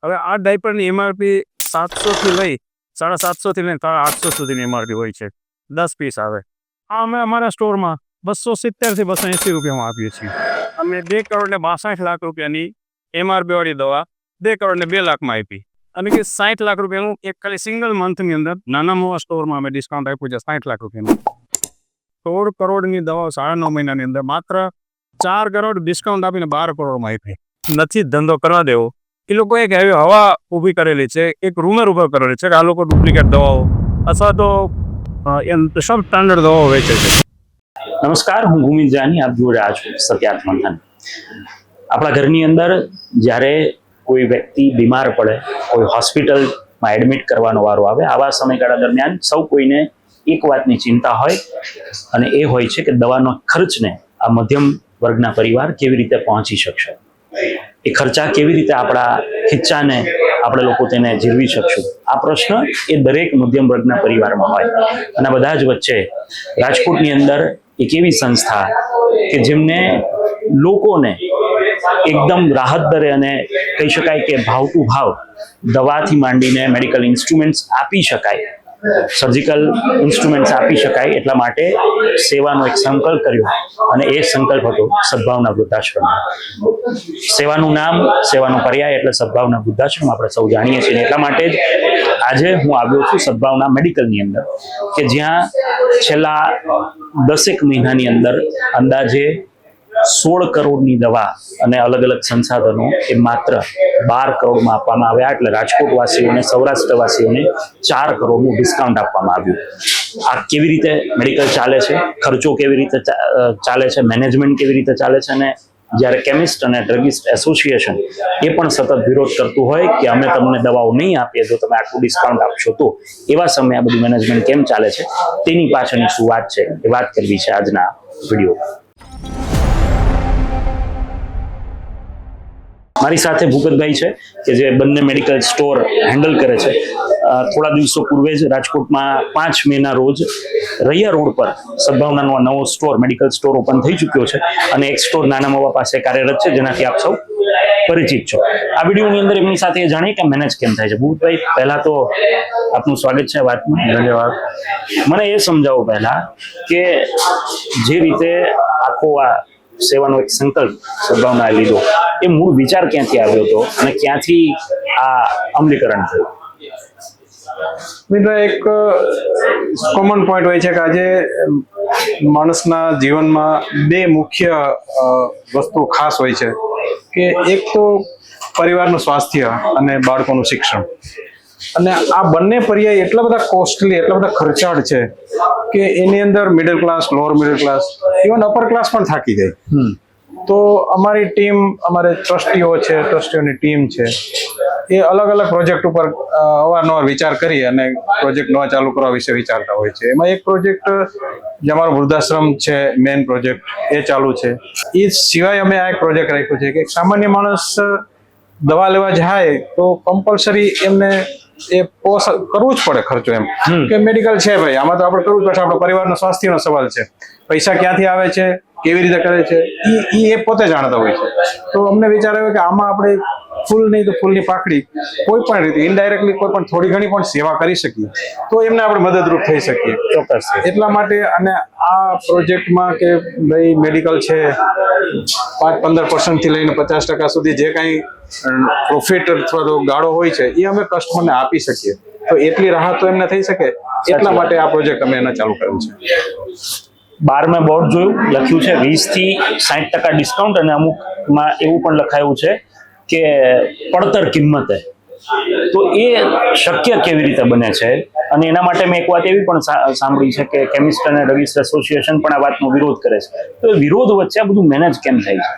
હવે આ ડાયપરની એમઆરપી 700 થી લઈ 750 થી લઈને 800 સુધીની એમઆરપી હોય છે. 10 પીસ આવે. આ અમે અમારા સ્ટોરમાં 270 થી 280 રૂપિયામાં આપીએ છીએ. અમે 2,62,00,000 રૂપિયાની એમઆરપી વાળી દવા 2,02,00,000 લાખમાં આપી. અને કે 60 લાખ રૂપિયાનું એક ખાલી સિંગલ મંથની અંદર નાના મોવા સ્ટોરમાં અમે ડિસ્કાઉન્ટ આપ્યું છે 60 લાખ રૂપિયાનું. 16 કરોડની દવાઓ 9.5 મહિનાની અંદર માત્ર 4 કરોડ ડિસ્કાઉન્ટ આપીને 12 કરોડમાં આપી. નથી ધંધો કરવા દેવો. એ લોકો એક એવી હવા ઊભી કરેલી છે, એક રૂમર ઊભો કરેલી છે કે આ લોકો ડુપ્લિકેટ દવાઓ અથવા તો સબ સ્ટાન્ડર્ડ દવાઓ વેચે છે. નમસ્કાર, હું ભૂમિ જાની, આપ જોઈ રહ્યા છો સત્યાર્થ મંથન. આપણા ઘરની અંદર જ્યારે કોઈ વ્યક્તિ બીમાર પડે, કોઈ હોસ્પિટલમાં એડમિટ કરવાનો વારો આવે, આવા સમયગાળા દરમિયાન સૌ કોઈને એક વાતની ચિંતા હોય અને એ હોય છે કે દવાનો ખર્ચને આ મધ્યમ વર્ગના પરિવાર કેવી રીતે પહોંચી શકશે, એ ખર્ચા કેવી રીતે આપણા ખિચ્ચાને આપણે લોકો તેને જીરવી શકશું. આ પ્રશ્ન એ દરેક મધ્યમ વર્ગના પરિવારમાં હોય. અને બધા જ વચ્ચે રાજકોટની અંદર એક એવી સંસ્થા કે જેમને લોકોને એકદમ રાહત દરે અને કહી શકાય કે ભાવ ટુ ભાવ દવાથી માંડીને મેડિકલ ઇન્સ્ટ્રુમેન્ટ્સ આપી શકાય, સર્જિકલ ઇન્સ્ટ્રુમેન્ટ્સ આપી શકાય, એટલા માટે સેવાનો એક સંકલ્પ કર્યો. અને એ સંકલ્પ હતો સદભાવના વૃદ્ધાશ્રમ. સેવાનું નામ, સેવાનો પર્યાય એટલે સદભાવના વૃદ્ધાશ્રમ આપણે સૌ જાણીએ છીએ. એટલા માટે જ આજે હું આવ્યો છું સદભાવના મેડિકલની અંદર, કે જ્યાં છેલ્લા 10 મહિનાની અંદર અંદાજે 16 કરોડની દવા અને અલગ અલગ સંસાધનો એ માત્ર 12 કરોડમાં આપવામાં આવ્યા. એટલે રાજકોટવાસીઓને, સૌરાષ્ટ્રવાસીઓને 4 કરોડનું ડિસ્કાઉન્ટ આપવામાં આવ્યું. આ કેવી રીતે મેડિકલ ચાલે છે, ખર્ચો કેવી રીતે ચાલે છે, મેનેજમેન્ટ કેવી રીતે ચાલે છે, અને જ્યારે કેમિસ્ટ અને ડ્રગિસ્ટ એસોસિએશન એ પણ સતત વિરોધ કરતું હોય કે અમે તમને દવાઓ નહીં આપીએ જો તમે આટલું ડિસ્કાઉન્ટ આપશો તો, એવા સમયે આ બધું મેનેજમેન્ટ કેમ ચાલે છે, તેની પાછળની શું વાત છે એ વાત કરવી છે આજના વિડીયો. મારી સાથે ભૂપતભાઈ છે કે જે બંને મેડિકલ સ્ટોર હેન્ડલ કરે છે. થોડા દિવસો પૂર્વે જ રાજકોટમાં 5 મેના રોજ રૈયા રોડ પર સદભાવનાનો નવો સ્ટોર, મેડિકલ સ્ટોર ઓપન થઈ ચૂક્યો છે અને એક સ્ટોર નાના મોવા પાસે કાર્યરત છે, જેનાથી આપ સૌ પરિચિત છો. આ વિડીયોની અંદર એમની સાથે જાણીએ કે મેનેજ કેમ થાય છે. ભૂપતભાઈ, પહેલા તો આપનું સ્વાગત છે વાતમાં. ધન્યવાદ. મને એ સમજાવો પહેલા કે જે રીતે આખો આ સેવાનો એક સંકલ્પ સદભાવનાએ લીધો, એ મૂળ વિચાર ક્યાંથી આવ્યો હતો અને ક્યાંથી આ અમલીકરણ થયું? એક કોમન પોઈન્ટ હોય છે કે આજે માણસના જીવનમાં 2 મુખ્ય વસ્તુ ખાસ હોય છે, કે એક તો પરિવારનું સ્વાસ્થ્ય અને બાળકોનું શિક્ષણ. અને આ બંને પર્યાય એટલા બધા કોસ્ટલી, એટલા બધા ખર્ચાળ છે કે એની અંદર middle class, lower middle class, even upper class પણ થાકી જાય. તો અમારી ટીમ, અમારે ટ્રસ્ટીઓ છે, ટ્રસ્ટીઓની ટીમ છે, એ અલગ અલગ પ્રોજેક્ટ ઉપર અવારનવાર વિચાર કરી અને પ્રોજેક્ટ નવા ચાલુ કરવા વિશે વિચારતા હોય છે. એમાં એક પ્રોજેક્ટ જે અમારો વૃદ્ધાશ્રમ છે, મેઇન પ્રોજેક્ટ એ ચાલુ છે. એ સિવાય અમે આ એક પ્રોજેક્ટ રાખ્યો છે કે સામાન્ય માણસ દવા લેવા જાય તો કમ્પલસરી એમને એ કરવું જ પડે ખર્ચો, એમ કે મેડિકલ છે ભાઈ, આમાં તો આપણે કરવું જ પડશે. આપણો પરિવારનો સ્વાસ્થ્યનો સવાલ છે, પૈસા ક્યાંથી આવે છે, કેવી રીતે કરે છે, એ પોતે જાણતા હોય છે. તો અમને વિચાર આવ્યો કે આમાં આપણે ફૂલ નહીં તો ફૂલની પાકડી કોઈ પણ રીતે ઇનડાયરેક્ટલી કોઈ પણ થોડી ઘણી પણ સેવા કરી શકીએ તો એમને આપણે મદદરૂપ થઈ શકીએ. ચોક્કસ. એટલા માટે અને આ પ્રોજેક્ટમાં કે ભાઈ મેડિકલ છે 5-15% થી લઈને 50% સુધી જે કાંઈ પ્રોફિટ અથવા તો ગાળો હોય છે એ અમે કસ્ટમરને આપી શકીએ, તો એટલી રાહત તો એમને થઈ શકે. એટલા માટે આ પ્રોજેક્ટ અમે એને ચાલુ કર્યું છે. 12 મેં બોર્ડ જોયું, લખ્યું છે 20 થી 60% ડિસ્કાઉન્ટ, અને અમુકમાં એવું પણ લખાયું છે કે પડતર કિંમતે. તો એ શક્ય કેવી રીતે બને છે? અને એના માટે મેં એક વાત એવી પણ સાંભળી છે કે કેમિસ્ટ અને ડ્રગિસ્ટ એસોસિએશન પણ આ વાતનો વિરોધ કરે છે. તો એ વિરોધ વચ્ચે આ બધું મેનેજ કેમ થાય છે?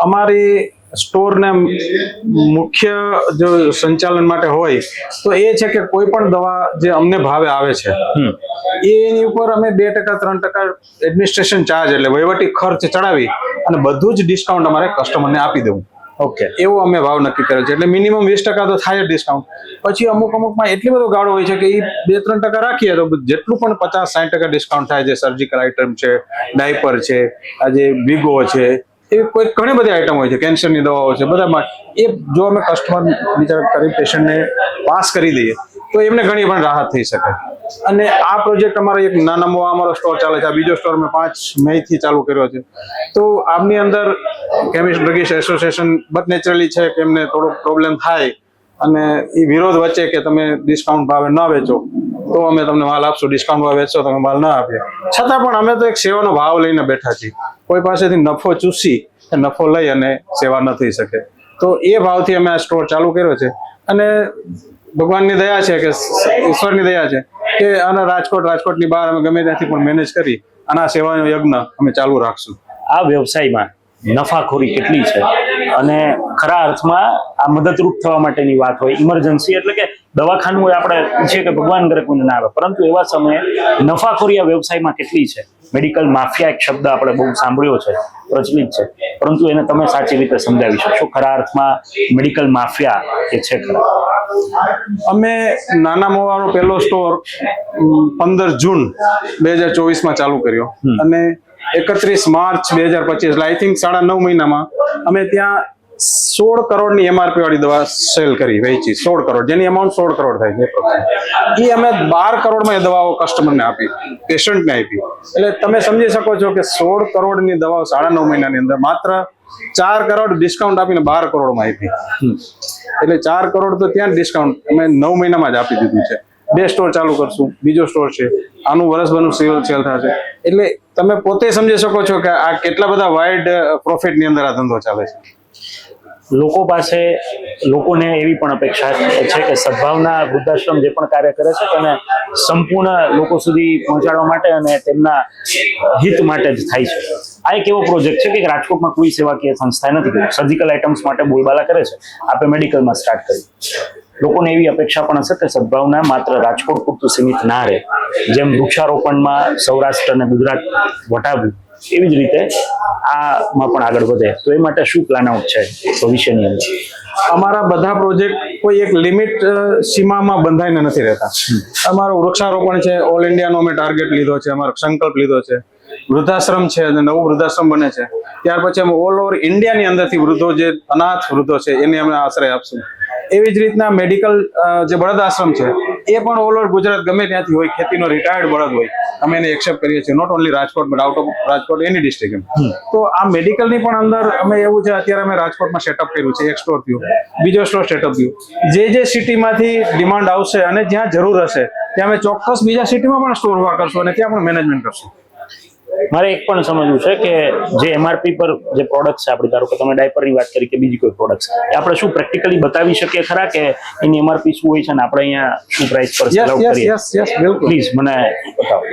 અમારી સ્ટોરને મુખ્ય જો સંચાલન માટે હોય તો એ છે કે કોઈ પણ દવા જે અમને ભાવે આવે છે એની ઉપર અમે 2%-3% એડમિનિસ્ટ્રેશન ચાર્જ એટલે વહીવટી ખર્ચ ચડાવી અને બધું જ ડિસ્કાઉન્ટ અમારે કસ્ટમરને આપી દેવું. ઓકે, એવો અમે ભાવ નક્કી કર્યો છે. એટલે મિનિમમ 20% તો થાય જ ડિસ્કાઉન્ટ. પછી અમુકમાં એટલી બધો ગાળો હોય છે કે એ 2-3% રાખીએ તો જેટલું પણ 50-60% ડિસ્કાઉન્ટ થાય છે. સર્જિકલ આઇટમ છે, ડાયપર છે, આજે વિગો છે, એવી કોઈ ઘણી બધી આઈટમ હોય છે, કેન્સરની દવાઓ છે, બધામાં એ જો અમે કસ્ટમર બિચારા ગરીબ પેશન્ટને પાસ કરી દઈએ તો એમને ઘણી પણ રાહત થઈ શકે. અને આ પ્રોજેક્ટ અમારો એક નાનામાં અમારો સ્ટોર ચાલે છે. આ બીજો સ્ટોર અમે 5 મેથી ચાલુ કર્યો છે. તો આમની અંદર chemist druggist association but naturally છે કે એમને થોડો પ્રોબ્લેમ થાય અને એ વિરોધ વચ્ચે કે તમે ડિસ્કાઉન્ટ ભાવે ન વેચો તો અમે તમને માલ આપશું, ડિસ્કાઉન્ટ ભાવે વેચો તમે માલ ના આપીએ. છતાં પણ અમે તો એક સેવાનો ભાવ લઈને બેઠા છીએ. કોઈ પાસેથી નફો ચૂસી નફો લઈ અને સેવા ન થઈ શકે. તો એ ભાવથી અમે આ સ્ટોર ચાલુ કર્યો છે. અને ભગવાનની દયા છે કે ઈશ્વરની દયા છે કે આના રાજકોટની બહાર અમે ગમે ત્યાંથી પણ મેનેજ કરી અને આ સેવાનો યજ્ઞ અમે ચાલુ રાખશું. આ વ્યવસાયમાં નફાખોરી કેટલી છે અને ખરા અર્થમાં આ મદદરૂપ થવા માટેની વાત હોય, ઇમરજન્સી એટલે કે દવાખાનું હોય, આપણે ઈચ્છીએ કે ભગવાન કરે કોઈને ના આવે, પરંતુ એવા સમયે નફાખોરી આ વ્યવસાયમાં કેટલી છે. મેડિકલ માફિયા એક શબ્દ આપણે બહુ સાંભળ્યો છે, પ્રચલિત છે, પરંતુ એને તમે સાચી રીતે સમજાવી શકશો? ખરા અર્થમાં મેડિકલ માફિયા એ છે ખરા? અમે નાના મોવાનો પહેલો સ્ટોર 15 જૂન 2024 ચાલુ કર્યો અને 31 માર્ચ 2025 એટલે આઈ થિંક 9.5 મહિનામાં અમે ત્યાં 16 કરોડની MRP વાળી દવા સેલ કરી, વેચી. 16 કરોડ, જેની અમાઉન્ટ 16 કરોડ થાય છે. એ અમે 12 કરોડમાં એ દવાઓ કસ્ટમરને આપી, પેશન્ટને આપી. એટલે તમે સમજી શકો છો કે 16 કરોડની દવાઓ 9.5 મહિનાની અંદર માત્ર 4 કરોડ ડિસ્કાઉન્ટ આપીને 12 કરોડમાં આપી. એટલે 4 કરોડ તો ત્યાં ડિસ્કાઉન્ટ અમે 9 મહિનામાં જ આપી દીધું છે. 2 સ્ટોર ચાલુ કરશું, બીજો સ્ટોર છે, આનું વર્ષભરનું સેલ થશે. એટલે તમે પોતે સમજી શકો છો કે આ કેટલા બધા વાઇડ પ્રોફિટની અંદર આ ધંધો ચાલે છે. લોકોને એવી પણ અપેક્ષા છે કે સદભાવના વૃદ્ધાશ્રમ જે પણ કાર્ય કરે છે તેને સંપૂર્ણ લોકો સુધી પહોંચાડવા માટે અને તેમના હિત માટે જ થાય છે. આ એક એવો પ્રોજેક્ટ છે કે રાજકોટમાં કોઈ સેવાકીય સંસ્થાએ નથી કર્યું. સર્જિકલ આઇટમ્સ માટે બોલબાલા કરે છે, આપણે મેડિકલમાં સ્ટાર્ટ કર્યું. લોકોને એવી અપેક્ષા પણ હશે કે સદભાવના માત્ર રાજકોટ પૂરતું સીમિત ના રહે. જેમ વૃક્ષારોપણમાં સૌરાષ્ટ્ર અને ગુજરાત વટાવ્યું, એવી જ રીતે આમાં પણ આગળ વધે. તો એ માટે શું પ્લાન આઉટ છે ભવિષ્યની અંદર? અમારા બધા પ્રોજેક્ટ કોઈ એક લિમિટ સીમામાં બંધાઈને નથી રહેતા. અમારું વૃક્ષારોપણ છે, ઓલ ઇન્ડિયાનો અમે ટાર્ગેટ લીધો છે, અમારો સંકલ્પ લીધો છે. વૃદ્ધાશ્રમ છે અને નવું વૃદ્ધાશ્રમ બને છે, ત્યાર પછી અમે ઓલ ઓવર ઇન્ડિયાની અંદરથી વૃદ્ધો, જે અનાથ વૃદ્ધો છે, એને અમે આશ્રય આપશું. એવી જ રીતના મેડિકલ જે બળદ આશ્રમ છે એ પણ ઓલ ઓવર ગુજરાત ગમે ત્યાંથી હોય, ખેતીનો રિટાયર્ડ બળદ હોય, અમે એને એક્સેપ્ટ કરીએ છીએ. Not only Rajkot but out of Rajkot any district. તો આ મેડિકલની પણ અંદર અમે એવું છે, અત્યારે અમે રાજકોટમાં સેટઅપ કર્યું છે, એક સ્ટોર થયું, બીજો સ્ટોર સેટઅપ થયું. જે સિટીમાંથી ડિમાન્ડ આવશે અને જ્યાં જરૂર હશે ત્યાં અમે ચોક્કસ બીજા સિટીમાં પણ સ્ટોર ઉભા કરશું અને ત્યાં પણ મેનેજમેન્ટ કરશું. મારે એક પણ સમજવું છે કે જે MRP પર જે પ્રોડક્ટ છે આપણી, ધારો કે તમે ડાયપરની વાત કરી કે બીજી કોઈ પ્રોડક્ટ છે, એ આપણે શું પ્રેક્ટિકલી બતાવી શકીએ ખરા કે એની MRP શું હોય છે અને આપણે અહીંયા શું પ્રાઇસ પર સેલ આઉટ કરીએ? યસ, બિલકુલ. પ્લીઝ મને બતાવો.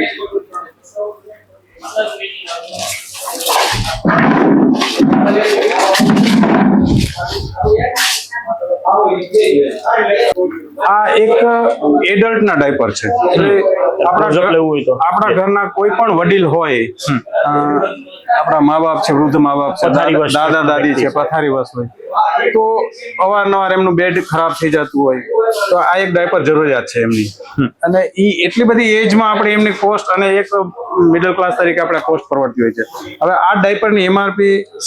આ એક એડલ્ટ ના ડાયપર છે. આપણા ઘરના કોઈ પણ વડીલ હોય, આપણા મા બાપ છે, વૃદ્ધ મા બાપ છે, દાદા દાદી છે, પથારીવશ હોય, તો અવારનવાર એમનું બેડ ખરાબ થઈ જતું હોય, તો આ એક ડાયપર જરૂરિયાત છે એમની. અને એ એટલી બધી એજમાં આપણે એમની કોસ્ટ, અને એક મિડલ ક્લાસ તરીકે આપણે કોસ્ટ પરવડતી હોય છે. હવે આ ડાયપરની MRP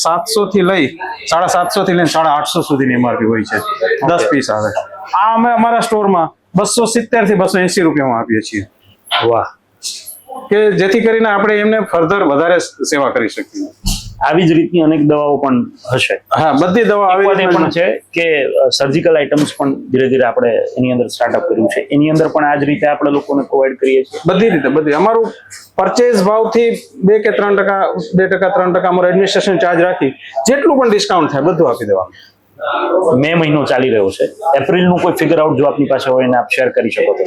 700 થી લઈ 750 થી લઈને 850 સુધીની MRP હોય છે. 10 પીસ આવે. આ અમે અમારા સ્ટોરમાં 270 થી 280 રૂપિયામાં આપીએ છીએ. વાહ! કે જેથી કરીને આપણે એમને ફર્ધર વધારે સેવા કરી શકીએ. આવી જ રીતની અનેક દવાઓ પણ હશે? હા, બધી દવા આવી રીતે પણ છે કે સર્જિકલ આઇટમ્સ પણ ધીરે ધીરે આપણે એની અંદર સ્ટાર્ટઅપ કર્યું છે, એની અંદર પણ આ જ રીતે આપણે લોકોને પ્રોવાઈડ કરીએ છીએ. બધી રીતે અમારું પરચેઝ ભાવથી 2 કે 3% અમારો એડમિનિસ્ટ્રેશન ચાર્જ રાખી જેટલું પણ ડિસ્કાઉન્ટ થાય બધું આપી દેવાનું. મે મહિનો ચાલી રહ્યો છે, એપ્રિલનું કોઈ ફિગર આઉટ જો આપની પાસે હોય એને આપ શેર કરી શકો તો?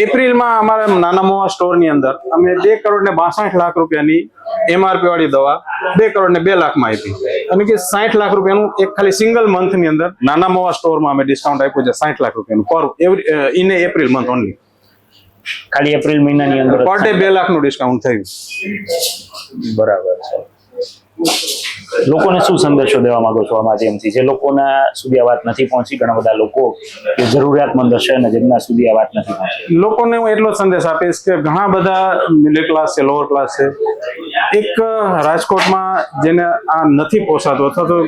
એપ્રિલમાં અમારા નાના મોવા સ્ટોરની અંદર અમે 2 કરોડ ને 62 લાખ રૂપિયાની MRP વાળી દવા 2 કરોડ ને 2 લાખમાં આપી. અને કે 60 લાખ રૂપિયાનું એક ખાલી સિંગલ મંથની અંદર નાના મોવા સ્ટોરમાં અમે ડિસ્કાઉન્ટ આપ્યું છે, 60 લાખ રૂપિયાનું પર ઇન એપ્રિલ મંથ ઓનલી. ખાલી એપ્રિલ મહિનાની અંદર પર ડે 2 લાખનું ડિસ્કાઉન્ટ થયું. બરાબર છે. લોકોને શું સંદેશો દેવા માંગો છો આ માધ્યમથી, જે લોકોના સુધી આ વાત નથી પહોંચી? ઘણા બધા લોકો કે જરૂરિયાતમંદ હશે અને જેમના સુધી આ વાત નથી પહોંચી. લોકોને હું એટલો જ સંદેશ આપીશ કે ઘણા બધા મિડલ ક્લાસ છે, લોઅર ક્લાસ છે, એક રાજકોટમાં જેને આ નથી પોસાતું અથવા તો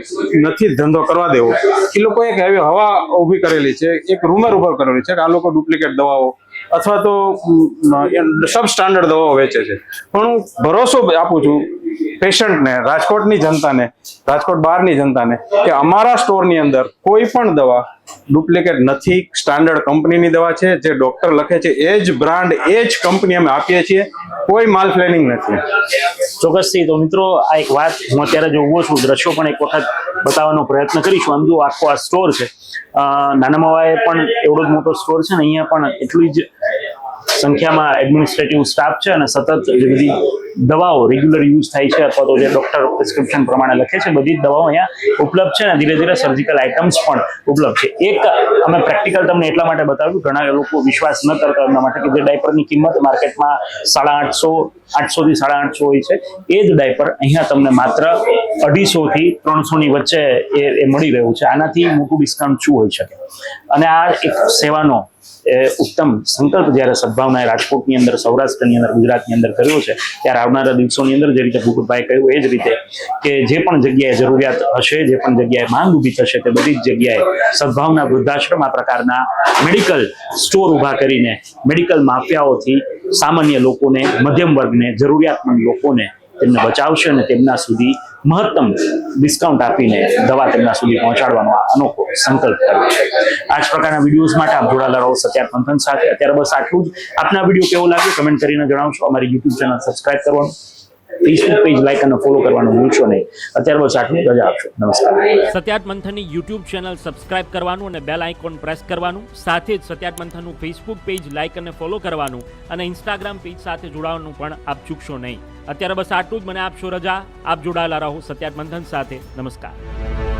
નથી ધંધો કરવા દેવો, એ લોકો એક એવી હવા ઊભી કરેલી છે, એક રૂમર ઉભર કરેલી છે કે આ લોકો ડુપ્લિકેટ દવાઓ અથવા તો સબ સ્ટાન્ડર્ડ દવાઓ વેચે છે. પણ હું ભરોસો આપું છું પેશન્ટને, રાજકોટની જનતાને, રાજકોટ બહારની જનતાને, કે અમારા સ્ટોરની અંદર કોઈ પણ દવા ડુપ્લિકેટ નથી. સ્ટાન્ડર્ડ કંપનીની દવા છે, જે ડોક્ટર લખે છે એ જ બ્રાન્ડ એ જ કંપની અમે આપીએ છીએ, કોઈ માલ પ્લેનિંગ નથી. ચોક્કસથી. તો મિત્રો, આ એક વાત હું અત્યારે જો ઉભો છું, દ્રશ્યો પણ એક વખત બતાવવાનો પ્રયત્ન કરીશું. આમ જો આખો આ સ્ટોર છે, નાના માવાએ પણ એવડો જ મોટો સ્ટોર છે ને, અહીંયા પણ એટલી જ સંખ્યામાં એડમિનિસ્ટ્રેટિવ સ્ટાફ છે અને સતત જે બધી દવાઓ રેગ્યુલર યુઝ થાય છે અથવા તો જે ડોક્ટર પ્રિસ્ક્રિપ્શન પ્રમાણે લખે છે, બધી જ દવાઓ અહીંયા ઉપલબ્ધ છે અને ધીરે ધીરે સર્જિકલ આઇટમ્સ પણ ઉપલબ્ધ છે. એક અમે પ્રેક્ટિકલ તમને એટલા માટે બતાવ્યું, ઘણા લોકો વિશ્વાસ ન કરતા એમના માટે, કે જે ડાયપરની કિંમત માર્કેટમાં 850 થી 850 હોય છે, એ જ ડાયપર અહીંયા તમને માત્ર 250 થી 300 ની વચ્ચે એ મળી રહ્યું છે. આનાથી મોટું ડિસ્કાઉન્ટ શું હોઈ શકે? અને આ એક સેવાનો ઉત્તમ સંકલ્પ જ્યારે સદભાવનાએ રાજકોટની અંદર, સૌરાષ્ટ્રની અંદર, ગુજરાતની અંદર કર્યો છે, ત્યારે આવનારા દિવસોની અંદર જે રીતે ભૂપતભાઈ કહ્યું એ જ રીતે કે જે પણ જગ્યાએ જરૂરિયાત હશે, જે પણ જગ્યાએ માંગ ઊભી થશે, તે બધી જ જગ્યાએ સદભાવના વૃદ્ધાશ્રમ આ પ્રકારના મેડિકલ સ્ટોર ઊભા કરીને મેડિકલ માફિયાઓથી સામાન્ય લોકોને, મધ્યમ વર્ગને, જરૂરિયાતમંદ લોકોને તેમને બચાવશે અને તેમના સુધી મહત્તમ ડિસ્કાઉન્ટ આપીને દવા તેમના સુધી પહોંચાડવાનો અનોખો સંકલ્પ કર્યો છે. આ જ પ્રકારના વિડીયોઝ માટે આપ જોડાયેલા રહો સત્યાર્થ મંથન સાથે. અત્યારે બસ આટલું જ. આપના વિડીયો કેવો લાગ્યો કમેન્ટ કરીને જણાવશો. અમારી યુટ્યુબ ચેનલ સબસ્ક્રાઇબ કરવાનું, ફેસબુક પેજ લાઈક અને ફોલો કરવાનું ભૂલશો નહીં. અત્યારે બસ આટલું. રજા આપશો. નમસ્કાર. સત્યાર્થ મંથનની યુટ્યુબ ચેનલ સબસ્ક્રાઇબ કરવાનું અને બેલ આઇકોન પ્રેસ કરવાનું, સાથે જ સત્યાર્થ મંથનનું ફેસબુક પેજ લાઇક અને ફોલો કરવાનું અને ઇન્સ્ટાગ્રામ પેજ સાથે જોડાવાનું પણ આપ ચૂકશો નહીં. અત્યારે બસ આટલું જ. મને આપશો રજા. આપ જોડાયેલા રહો સત્યાર્થ મંથન સાથે. નમસ્કાર.